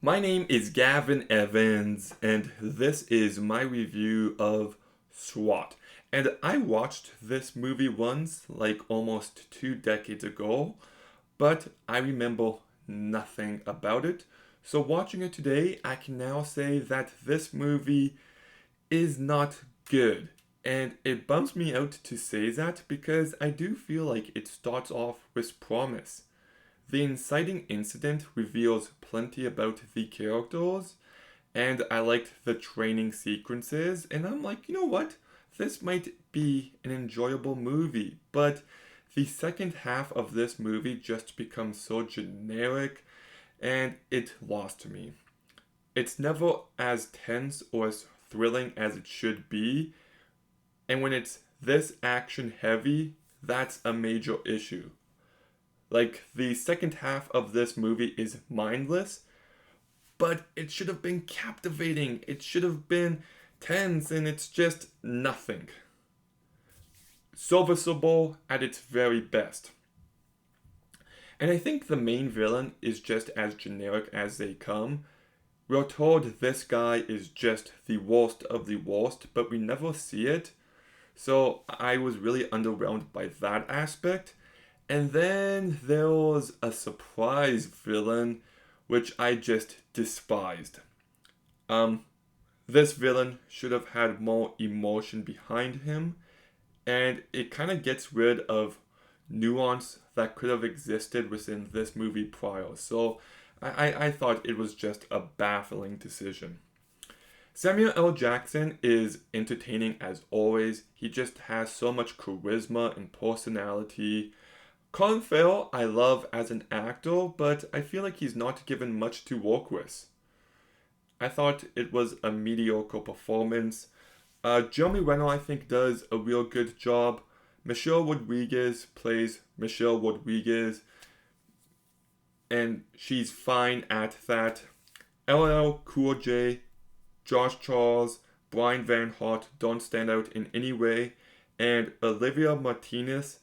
My name is Gavin Evans, and this is my review of S.W.A.T. And I watched this movie once, like almost 2 decades ago, but I remember nothing about it. So watching it today, I can now say that this movie is not good. And it bums me out to say that because I do feel like it starts off with promise. The inciting incident reveals plenty about the characters, and I liked the training sequences, and I'm like, you know what? This might be an enjoyable movie, but the second half of this movie just becomes so generic, and it lost me. It's never as tense or as thrilling as it should be, and when it's this action heavy, that's a major issue. Like, the second half of this movie is mindless, but it should have been captivating. It should have been tense, and it's just nothing. Serviceable at its very best. And I think the main villain is just as generic as they come. We're told this guy is just the worst of the worst, but we never see it. So I was really underwhelmed by that aspect. And then there was a surprise villain, which I just despised. Um, this villain should have had more emotion behind him, and it kind of gets rid of nuance that could have existed within this movie prior. So I thought it was just a baffling decision. Samuel L. Jackson is entertaining as always. He just has so much charisma and personality. Colin Farrell, I love as an actor, but I feel like he's not given much to work with. I thought it was a mediocre performance. Jeremy Renner, I think, does a real good job. Michelle Rodriguez plays Michelle Rodriguez, and she's fine at that. LL Cool J, Josh Charles, Brian Van Hart don't stand out in any way, and Olivia Martinez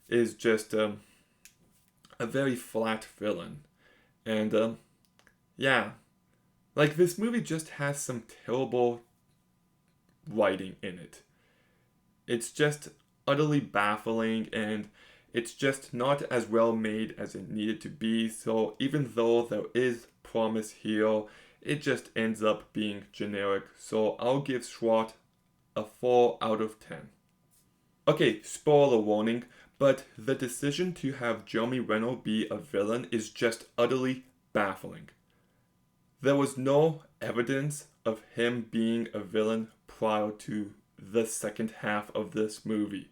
is just a very flat villain. And yeah, like this movie just has some terrible writing in it. It's just utterly baffling, and it's just not as well made as it needed to be. So even though there is promise here, it just ends up being generic. So I'll give S.W.A.T. a 4 out of 10. Okay, spoiler warning, but the decision to have Jeremy Renner be a villain is just utterly baffling. There was no evidence of him being a villain prior to the second half of this movie.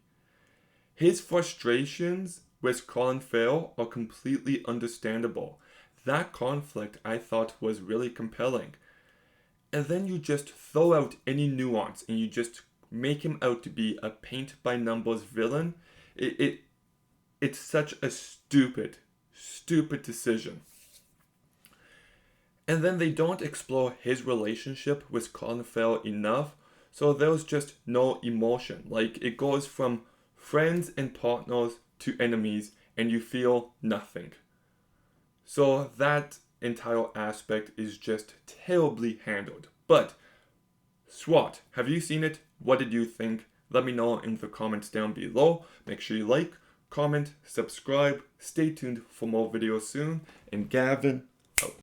His frustrations with Colin Farrell are completely understandable. That conflict I thought was really compelling. And then you just throw out any nuance and you just make him out to be a paint by numbers villain. It's such a stupid decision. And then they don't explore his relationship with Colin Farrell enough, so there's just no emotion. Like, it goes from friends and partners to enemies, and you feel nothing. So that entire aspect is just terribly handled. But S.W.A.T, have you seen it? What did you think? Let me know in the comments down below. Make sure you like, comment, subscribe. Stay tuned for more videos soon. And Gavin